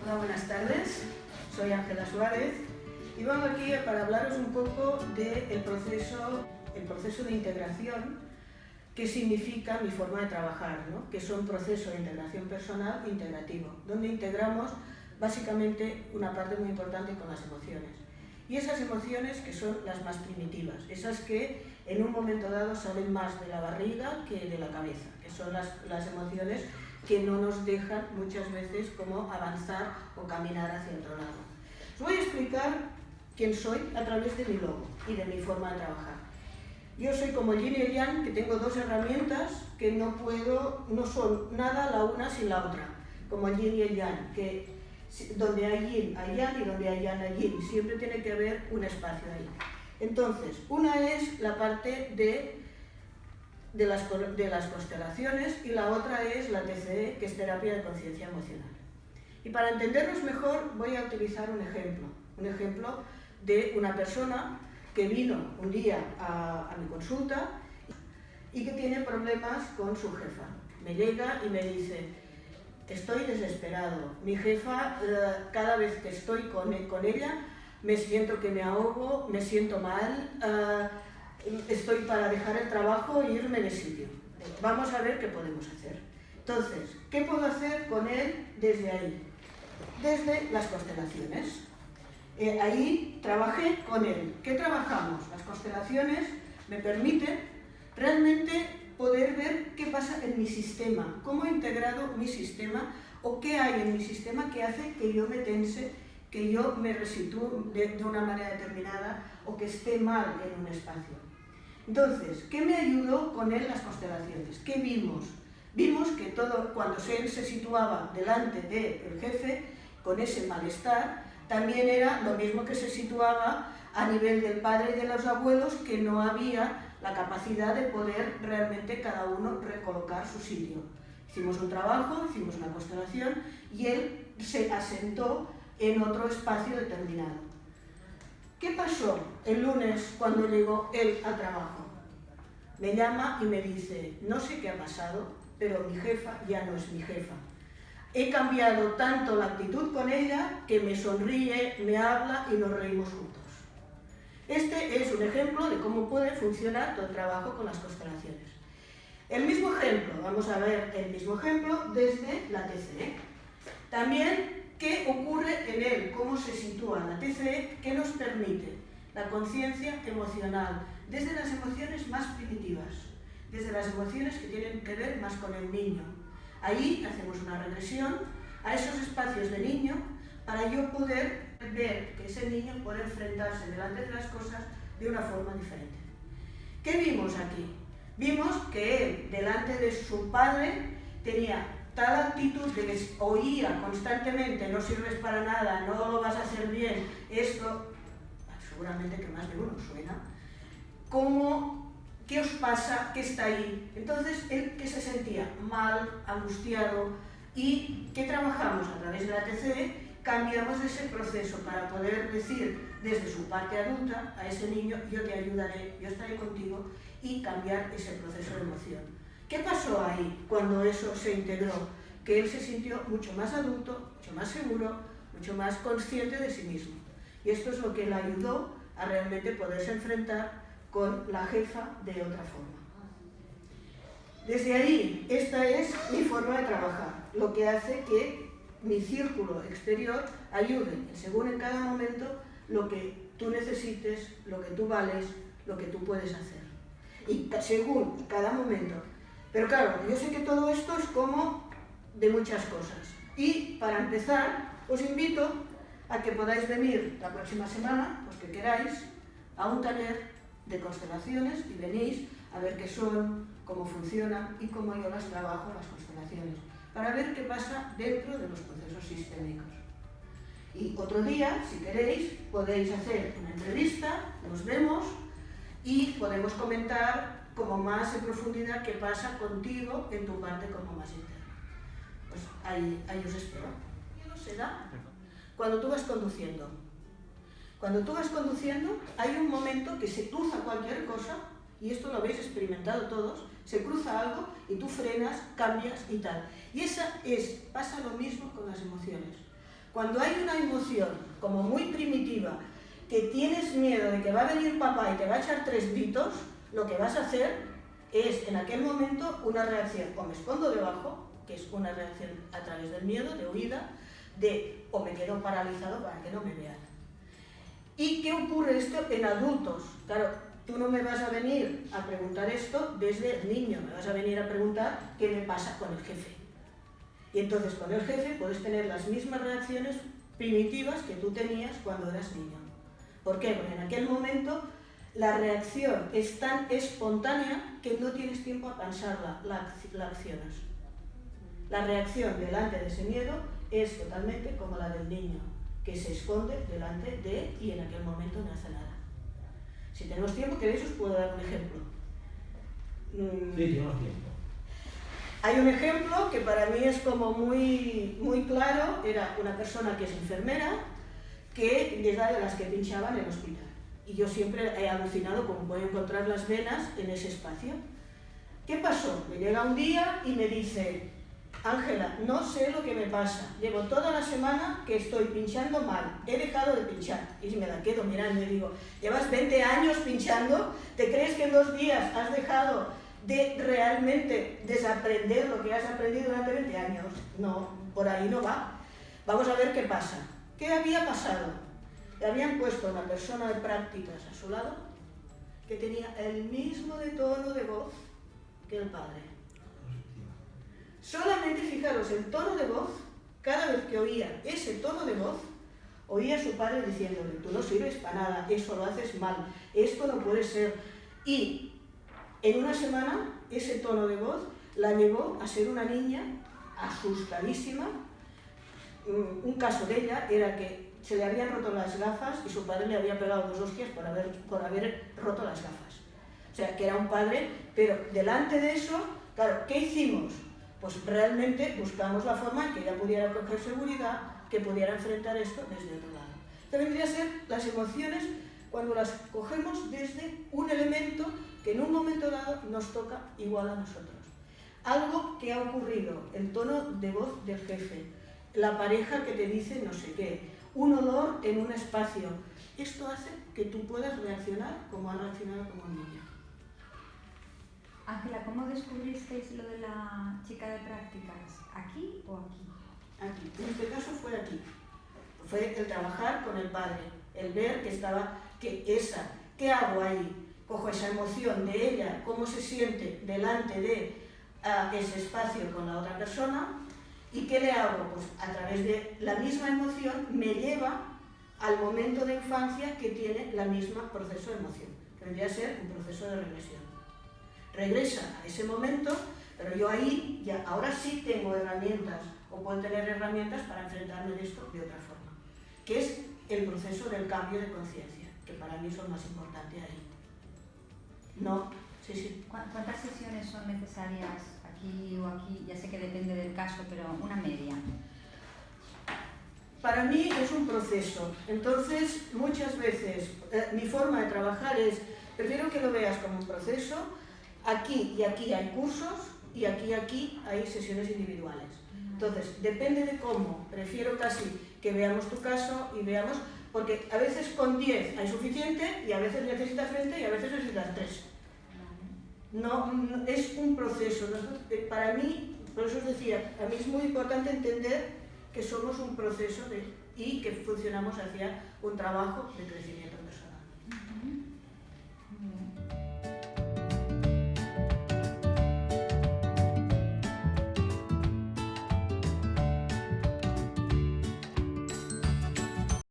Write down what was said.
Hola, buenas tardes. Soy Ángela Suárez y vengo aquí para hablaros un poco del proceso de integración que significa mi forma de trabajar, ¿no? Que es un proceso de integración personal integrativo, donde integramos básicamente una parte muy importante con las emociones. Y esas emociones que son las más primitivas, esas que en un momento dado salen más de la barriga que de la cabeza, que son las emociones que no nos dejan muchas veces como avanzar o caminar hacia otro lado. Os voy a explicar quién soy a través de mi logo y de mi forma de trabajar. Yo soy como el yin y el yang, que tengo dos herramientas que no son nada la una sin la otra, como el yin y el yang, que donde hay yin hay yang y donde hay yang hay yin, siempre tiene que haber un espacio ahí. Entonces, una es la parte de las constelaciones y la otra es la TCE, que es terapia de conciencia emocional. Y para entendernos mejor voy a utilizar un ejemplo de una persona que vino un día a mi consulta y que tiene problemas con su jefa. Me llega y me dice: estoy desesperado, mi jefa, cada vez que estoy con ella, me siento que me ahogo, me siento mal, estoy para dejar el trabajo e irme de sitio. Vamos a ver qué podemos hacer. Entonces, ¿qué puedo hacer con él desde ahí? Desde las constelaciones. Ahí trabajé con él. ¿Qué trabajamos? Las constelaciones me permiten realmente poder ver qué pasa en mi sistema, cómo he integrado mi sistema o qué hay en mi sistema que hace que yo me tense, que yo me resitúe de una manera determinada o que esté mal en un espacio. Entonces, ¿qué me ayudó con él las constelaciones? ¿Qué vimos? Vimos que todo, cuando él se situaba delante del jefe, con ese malestar, también era lo mismo que se situaba a nivel del padre y de los abuelos, que no había la capacidad de poder realmente cada uno recolocar su sitio. Hicimos un trabajo, hicimos una constelación y él se asentó en otro espacio determinado. ¿Qué pasó el lunes cuando llegó él al trabajo? Me llama y me dice: no sé qué ha pasado, pero mi jefa ya no es mi jefa. He cambiado tanto la actitud con ella que me sonríe, me habla y nos reímos juntos. Este es un ejemplo de cómo puede funcionar todo el trabajo con las constelaciones. El mismo ejemplo, vamos a ver el mismo ejemplo desde la TCE. También, ¿qué ocurre en él? ¿Cómo se sitúa la TCE? ¿Qué nos permite? La conciencia emocional, desde las emociones más primitivas, desde las emociones que tienen que ver más con el niño. Ahí hacemos una regresión a esos espacios de niño para yo poder ver que ese niño puede enfrentarse delante de las cosas de una forma diferente. ¿Qué vimos aquí? Vimos que él, delante de su padre, tenía tal actitud de que oía constantemente: no sirves para nada, no lo vas a hacer bien, esto, seguramente que más de uno suena, como: ¿qué os pasa? ¿Qué está ahí? Entonces, él que se sentía mal, angustiado, y ¿qué trabajamos? A través de la TCE cambiamos ese proceso para poder decir desde su parte adulta a ese niño: yo te ayudaré, yo estaré contigo, y cambiar ese proceso de emoción. ¿Qué pasó ahí cuando eso se integró? Que él se sintió mucho más adulto, mucho más seguro, mucho más consciente de sí mismo. Y esto es lo que le ayudó a realmente poderse enfrentar con la jefa de otra forma. Desde ahí, esta es mi forma de trabajar, lo que hace que mi círculo exterior ayude, según en cada momento, lo que tú necesites, lo que tú vales, lo que tú puedes hacer. Y según cada momento. Pero claro, yo sé que todo esto es como de muchas cosas. Y para empezar, os invito a que podáis venir la próxima semana, los que queráis, a un taller de constelaciones y venís a ver qué son, cómo funcionan y cómo yo las trabajo, las constelaciones, para ver qué pasa dentro de los procesos sistémicos. Y otro día, si queréis, podéis hacer una entrevista, nos vemos y podemos comentar como más en profundidad qué pasa contigo en tu parte como más interna. Pues ahí os espero. Y no se da cuando tú vas conduciendo. Cuando tú vas conduciendo, hay un momento que se cruza cualquier cosa, y esto lo habéis experimentado todos, se cruza algo y tú frenas, cambias y tal. Y pasa lo mismo con las emociones. Cuando hay una emoción como muy primitiva, que tienes miedo de que va a venir papá y te va a echar 3 gritos, lo que vas a hacer es, en aquel momento, una reacción. O me escondo debajo, que es una reacción a través del miedo, de huida, o me quedo paralizado para que no me vean. ¿Y qué ocurre esto en adultos? Claro, tú no me vas a venir a preguntar esto desde niño, me vas a venir a preguntar qué me pasa con el jefe. Y entonces con el jefe puedes tener las mismas reacciones primitivas que tú tenías cuando eras niño. ¿Por qué? Porque en aquel momento la reacción es tan espontánea que no tienes tiempo a pensarla, la accionas. La reacción delante de ese miedo es totalmente como la del niño, que se esconde delante de y en aquel momento no hace nada. Si tenemos tiempo, ¿queréis? Os puedo dar un ejemplo. Sí, tenemos tiempo. Hay un ejemplo que para mí es como muy claro. Era una persona que es enfermera, que era de las que pinchaban en el hospital. Y yo siempre he alucinado cómo puedo encontrar las venas en ese espacio. ¿Qué pasó? Me llega un día y me dice: Ángela, no sé lo que me pasa, llevo toda la semana que estoy pinchando mal, he dejado de pinchar. Y me la quedo mirando y digo: ¿llevas 20 años pinchando? ¿Te crees que en 2 días has dejado de realmente desaprender lo que has aprendido durante 20 años? No, por ahí no va. Vamos a ver qué pasa. ¿Qué había pasado? Le habían puesto una persona de prácticas a su lado que tenía el mismo tono de voz que el padre. Solamente fijaros el tono de voz, cada vez que oía ese tono de voz, oía a su padre diciéndole: tú no sirves para nada, eso lo haces mal, esto no puede ser. Y en una semana ese tono de voz la llevó a ser una niña asustadísima. Un caso de ella era que se le habían roto las gafas y su padre le había pegado 2 hostias por haber roto las gafas. O sea, que era un padre, pero delante de eso, claro, ¿qué hicimos? Pues realmente buscamos la forma en que ella pudiera coger seguridad, que pudiera enfrentar esto desde otro lado. Esto vendría a ser las emociones cuando las cogemos desde un elemento que en un momento dado nos toca igual a nosotros. Algo que ha ocurrido, el tono de voz del jefe, la pareja que te dice no sé qué, un olor en un espacio. Esto hace que tú puedas reaccionar como ha reaccionado como un niño. Ángela, ¿cómo descubristeis lo de la chica de prácticas? ¿Aquí o aquí? Aquí. En este caso fue aquí. Fue el trabajar con el padre, el ver que estaba, ¿qué hago ahí? Cojo esa emoción de ella, cómo se siente delante de ese espacio con la otra persona, ¿y qué le hago? Pues a través de la misma emoción me lleva al momento de infancia que tiene la misma proceso de emoción, que vendría a ser un proceso de regresión. Regresa a ese momento, pero yo ahí, ya, ahora sí tengo herramientas, o puedo tener herramientas para enfrentarme a esto de otra forma, que es el proceso del cambio de conciencia, que para mí es lo más importante ahí. No, sí. ¿Cuántas sesiones son necesarias aquí o aquí? Ya sé que depende del caso, pero una media. Para mí es un proceso, entonces muchas veces mi forma de trabajar es, prefiero que lo veas como un proceso. Aquí y aquí hay cursos y aquí hay sesiones individuales. Entonces, depende de cómo, prefiero casi que veamos tu caso y veamos, porque a veces con 10 hay suficiente y a veces necesitas 20 y a veces necesitas 3. No, es un proceso. Para mí, por eso os decía, a mí es muy importante entender que somos un proceso y que funcionamos hacia un trabajo de crecimiento.